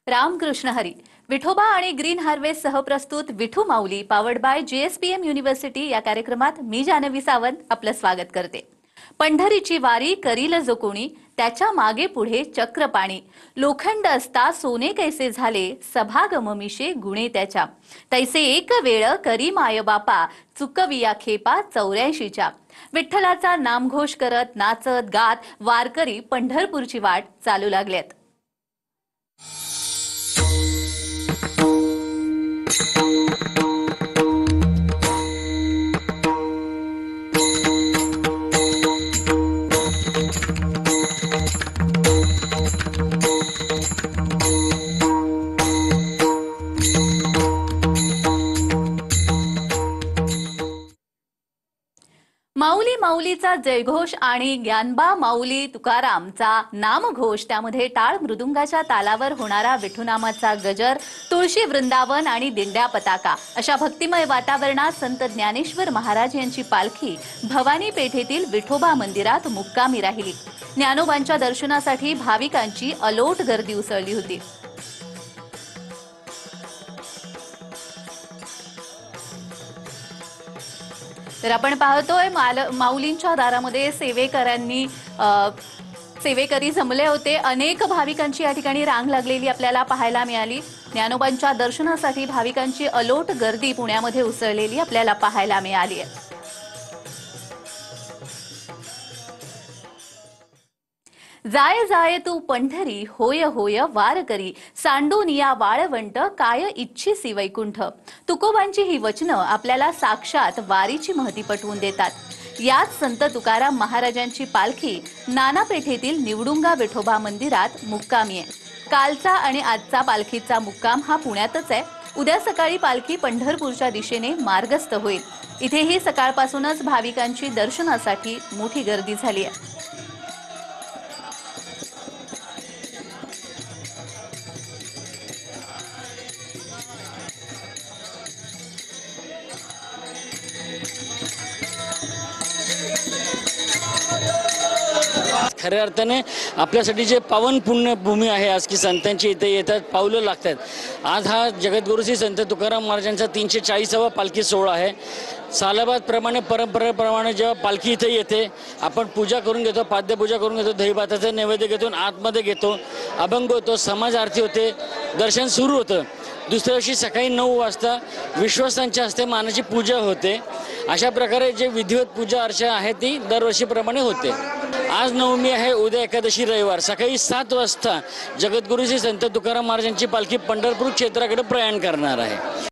रामकृष्ण हरी। विठोबा आणि green harvest सह प्रस्तुत विठू माऊली पावर्ड बाय JSPM युनिव्हर्सिटी या कार्यक्रमात मी जानवी सावंत आपलं स्वागत करते। पंढरीची वारी करील जो कोणी त्याच्या मागे पुढे चक्रपाणी लोखंड असता सोने कैसे झाले सभागम मिशे गुणे त्याच्या तैसे एक वेळ करी माय बापा चुकविया खेपा 84च्या। विठ्ठलाचा नामघोष करत नाचत गात वारकरी पंढरपूरची वाट चालू लागलेत। माऊली माऊलीचा जयघोष आणि ज्ञानबा माऊली तुकारामचा नामघोष, त्यामध्ये टाळ मृदुंगाच्या तालावर होणारा विठुनामाचा गजर, तुळशी वृंदावन आणि दिंड्या पताका अशा भक्तिमय वातावरणात संत ज्ञानेश्वर महाराज यांची पालखी भवानी पेठेतील विठोबा मंदिरात मुक्कामी राहिली। ज्ञानोबांच्या दर्शनासाठी भाविकांची अलोट गर्दी उसळली होती। तर आपण पाहतोय माऊलींच्या दारामध्ये सेवेकरी जमले होते। अनेक भाविकांची या ठिकाणी रांग लागलेली आपल्याला पाहायला मिळाली। ज्ञानोबांच्या दर्शनासाठी भाविकांची अलोट गर्दी पुण्यामध्ये उसळलेली आपल्याला पाहायला मिळाली आहे। जाय जाय तू पंढरी होय होय वार करी सांडून या वाळवंट काय इच्छिसी वैकुंठ। तुकोबांची ही वचनं आपल्याला साक्षात वारीची महती पटवून देतात। याच संत तुकाराम महाराजांची पालखी नाना पेठेतील निवडुंगा विठोबा मंदिरात मुक्कामी आहे। कालचा आणि आजचा पालखीचा मुक्काम हा पुण्यातच आहे। उद्या सकाळी पालखी पंढरपूरच्या दिशेने मार्गस्थ होईल। इथेही सकाळपासूनच भाविकांची दर्शनासाठी मोठी गर्दी झाली आहे। खऱ्या अर्थाने आपल्यासाठी जे पावन पुण्यभूमी आहे आज की संतांची इथे येतात, पावलं लागतात। आज हा जगद्गुरु श्री संत तुकाराम महाराजांचा 340वा पालखी सोहळा आहे। सालाबादप्रमाणे परंपरेप्रमाणे जेव्हा पालखी इथे येते आपण पूजा करून घेतो, पाद्यपूजा करून घेतो, दहीभाताचं नैवेद्य घेतो, आतमध्ये घेतो, अभंग होतो, समाज आरती होते, दर्शन सुरू होतं। दुसऱ्या दिवशी सकाळी 9 वाजता विश्वासांच्या हस्ते मानाची पूजा होते। अशा प्रकारे जे विधिवत पूजा अर्चा आहे ती दरवर्षीप्रमाणे होते। आज नवमी आहे, उद्या एकादशी रविवार सकाळी 7 वाजता जगद्गुरु श्री संत तुकाराम महाराजांची पालखी पंढरपूर क्षेत्राकडे प्रयाण करणार आहे।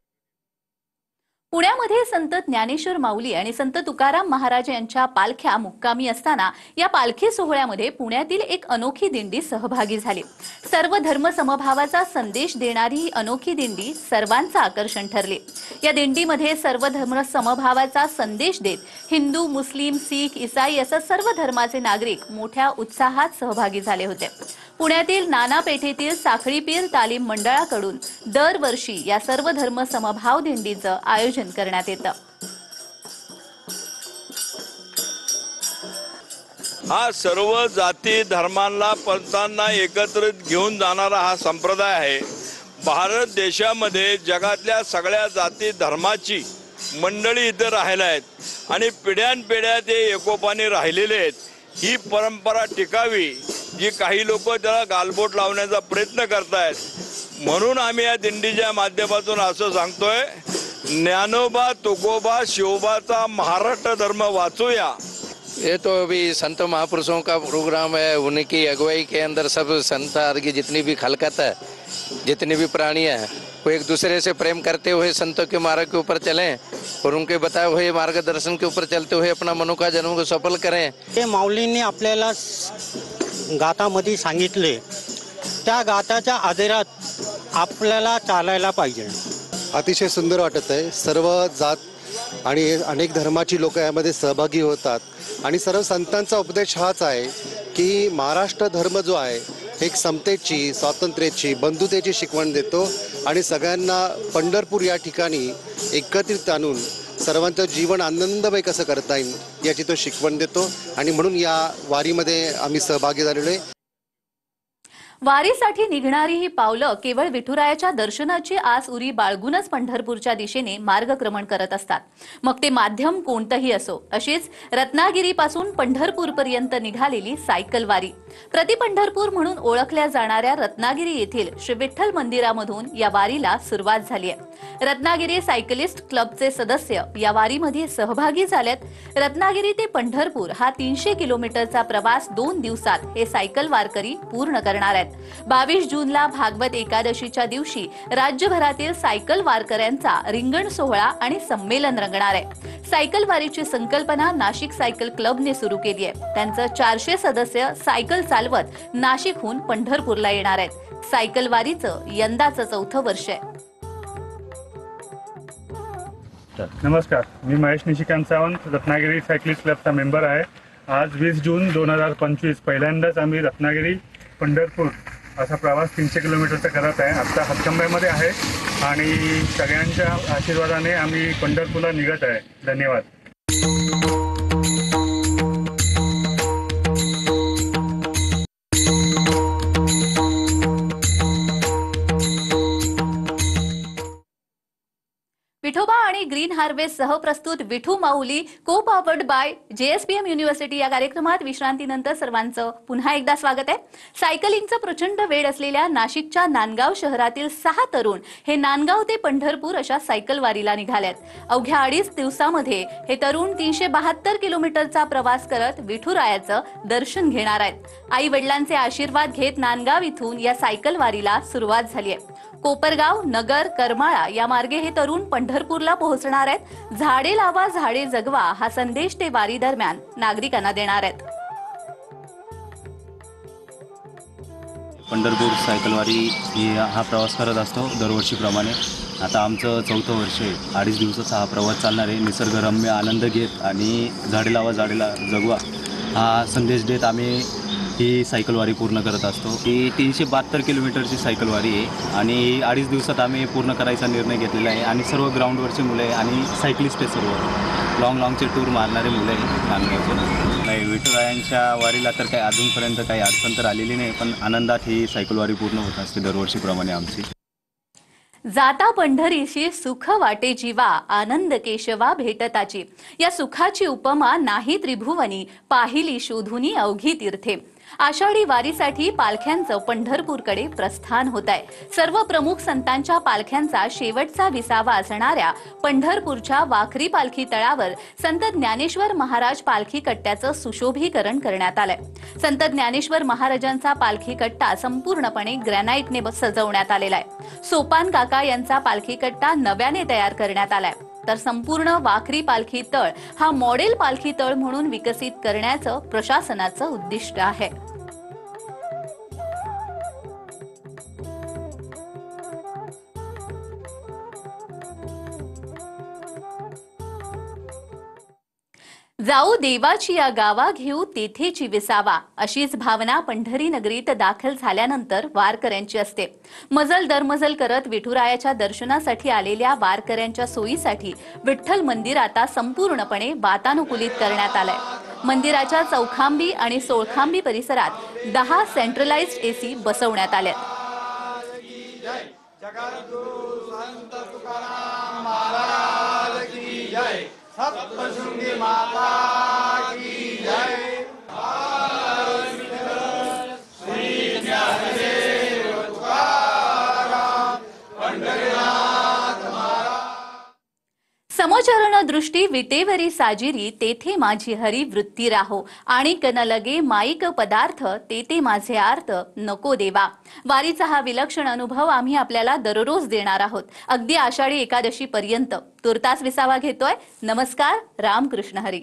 पुण्यामध्ये संत ज्ञानेश्वर माऊली आणि संत तुकाराम महाराज यांच्या पालख्या मुक्कामी असताना या पालखी सोहळ्यामध्ये पुण्यातील एक अनोखी दिंडी सहभागी झाली। सर्व धर्म समभावाचा संदेश देणारी ही अनोखी दिंडी सर्वांचं आकर्षण ठरली। या दिंडीमध्ये सर्व धर्म समभावाचा संदेश देत हिंदू, मुस्लिम, शीख, ईसाई असा सर्व धर्माचे नागरिक मोठ्या उत्साहात सहभागी झाले होते। पुण्यातील नाना पेठेतील साखळीपीर तालीम मंडळाकडून दरवर्षी या सर्व धर्म समभाव दिंडीचं आयोजन करण्यात येतं। हा सर्व जाती धर्मांना पंथांना एकत्रित घेऊन जाणारा हा संप्रदाय आहे। भारत देशामध्ये जगातल्या सगळ्या जाती धर्माची मंडळी इथे राहिल्या आहेत आणि पिढ्यानपिढ्या ते एकोपाने राहिलेले आहेत। ही परंपरा टिकावी जी काही लोक त्याला गालबोट लावण्याचा प्रयत्न करतायत, म्हणून आम्ही या दिंडीच्या माध्यमातून असं सांगतोय, ज्ञानोबा तुकोबा शिवबाचा महाराष्ट्र धर्म वाचूया। ये तो अभी संत महापुरुषों का प्रोग्राम है, उनकी अगुवाई के अंदर सब संत आदि जितनी भी खलकत है, जितनी भी प्राणी है, वो एक दूसरे से प्रेम करते हुए संतों के मार्ग के ऊपर चलें और उनके बताए हुए मार्गदर्शन के ऊपर चलते हुए अपना मनोका जन्म को सफल करें। ते माऊलींनी आपल्याला गातामध्ये सांगितले, त्या गाताच्या आधारात आपल्याला चालायला पाहिजे। अतिशय सुंदर वाटत आहे। सर्व जात आणि अनेक धर्माची लोक यामध्ये सहभागी होतात आणि सर्व संतांचा उपदेश हाच आहे की महाराष्ट्र धर्म जो आहे एक समतेची, स्वातंत्र्याची, बंधुतेची शिकवण देतो आणि सगळ्यांना पंढरपूर या ठिकाणी एकत्रित आणून सर्वांचं जीवन आनंदमय कसं करता येईल याची तो शिकवण देतो आणि म्हणून या वारीमध्ये आम्ही सहभागी झालेलो आहे। वारीसाठी निघणारी ही पावलं केवळ विठुरायाच्या दर्शनाची आस उरी बाळगूनच पंढरपूरच्या दिशेने मार्गक्रमण करत असतात. मग ते माध्यम कोणतंही असो. अशीच रत्नागिरीपासून पंढरपूरपर्यंत निघालेली सायकल वारी. प्रति पंढरपूर म्हणून ओळखल्या जाणाऱ्या रत्नागिरी येथील श्री विठ्ठल मंदिरामधून या वारीला सुरुवात झाली आहे. रत्नागिरी सायकलिस्ट क्लबचे सदस्य या वारीमध्ये सहभागी झालेत. रत्नागिरी ते पंढरपूर हा 300 किलोमीटरचा प्रवास 2 दिवसात हे सायकल वारकरी पूर्ण करणार आहेत. 22 जूनला भागवत एकादशीच्या दिवशी राज्यभरातील सायकल वारकऱ्यांचा रिंगण सोहळा आणि संमेलन रंगणार आहे. सायकल वारीची संकल्पना नाशिक सायकल क्लबने सुरू केली आहे. त्यांचं 400 सदस्य सायकल चालवत नाशिकहून पंढरपूरला येणार आहेत. सायकल वारीचं यंदाचं 4थं वर्ष आहे. नमस्कार, मी महेश निशिकांत सावंत, रत्नागिरी सायकलिस्ट क्लबचा मेंबर आहे. आज 20 जून 2025 पहिल्यांदाच आम्ही रत्नागिरी पंढरपूर असा प्रवास 300 किलोमीटरचा करत आहे. आत्ता हातकंब्यामध्ये आहे आणि सगळ्यांच्या आशीर्वादाने आम्ही पंढरपूरला निघत आहे. धन्यवाद. विठोबा आणि ग्रीन हार्वेस्ट सह प्रस्तुत विठू माऊली को पॉवर्ड बाय JSPM युनिव्हर्सिटी या कार्यक्रमात विश्रांतीनंतर सर्वांचं पुन्हा एकदा स्वागत आहे. सायकलिंगचं प्रचंड वेड असलेल्या नाशिकच्या नांदगाव शहरातील 6 तरुण हे नांदगाव ते पंढरपूर अशा सायकल वारीला निघालेत. अवघ्या 2.5 दिवसामध्ये हे तरुण 372 किलोमीटरचा प्रवास करत विठुरायाचं दर्शन घेणार आहेत. आई वडिलांचे आशीर्वाद घेत नांदगाव इथून या सायकल वारीला सुरुवात झाली आहे. कोपरगाव, नगर, करमाळा या मार्गे हे तरुण पंढरपूरला पोहोचणार आहेत. झाडे लावा, झाडे जगवा हा संदेश ते वारी दरम्यान नागरिकांना देणार आहेत. पंढरपूर सायकलवारी ही हा प्रवास करत असतो दरवर्षीप्रमाणे. आता आमचं 4थं वर्ष आहे. 2.5 दिवसाचा हा प्रवास चालणार आहे. निसर्गरम्य आनंद घेत आणि झाडे लावा, झाडेला जगवा हा संदेश देत आम्ही ही सायकलवारी पूर्ण करत असतो. ही 372 किलोमीटरची सायकलवारी आहे आणि 2.5 दिवसात आम्ही पूर्ण करायचा निर्णय घेतलेला आहे. आणि सर्व ग्राउंडवरचे मुलं आहे आणि सायकलिस्ट आहे. सर्व लाँगचे टूर मारणारे मुलं आहे नांदगावचे. नाही, विठुरायांच्या वारीला तर काही अजूनपर्यंत काही अडचण तर आलेली नाही, पण आनंदात ही सायकलवारी पूर्ण होत असते दरवर्षीप्रमाणे आमची. जाता पंढरीशी सुख वाटे जीवा, आनंद केशवा भेटताची. या सुखाची उपमा नाही त्रिभुवनी, पाहिली शोधुनी अवघी तीर्थे. आषाढी वारीसाठी पालख्यांचं पंढरपूरकडे प्रस्थान होत आहे. सर्व प्रमुख संतांच्या पालख्यांचा शेवटचा विसावा असणाऱ्या पंढरपूरच्या वाखरी पालखी तळावर संत ज्ञानेश्वर महाराज पालखी कट्ट्याचं सुशोभीकरण करण्यात आलंय. संत ज्ञानेश्वर महाराजांचा पालखी कट्टा संपूर्णपणे ग्रॅनाइटने सजवण्यात आलेला आहे. सोपान काका यांचा पालखी कट्टा नव्याने तयार करण्यात आलाय. तर संपूर्ण वाखरी पालखी तळ हा मॉडेल पालखी तळ म्हणून विकसित करण्याचं प्रशासनाचं उद्दिष्ट आहे. जाऊ देवाची या गावा, घेऊ तेथेची विसावा अशीच भावना पंढरी नगरीत दाखल झाल्यानंतर वारकऱ्यांची असते. मजल दरमजल करत विठुरायाच्या दर्शनासाठी आलेल्या वारकऱ्यांच्या सोयीसाठी विठ्ठल मंदिर आता संपूर्णपणे वातानुकूलित करण्यात आलंय. मंदिराच्या चौखांबी आणि सोळखांबी परिसरात 10 सेंट्रलाइज्ड AC बसवण्यात आल्यात. सप्तशृंगी माता की जय. श्री ज्ञानदेव तुकाराम पंढरीनाथ महाराज. समचरण दृष्टी विटेवरी साजिरी, तेथे माझी हरी वृत्ती राहो. आणि कन लगे माईक पदार्थ, तेथे माझे आर्त नको देवा. वारीचा हा विलक्षण अनुभव आम्ही आपल्याला दररोज देणार आहोत, अगदी आषाढी एकादशी पर्यंत. तुर्तास विसावा घेतोय. नमस्कार, रामकृष्ण हरी.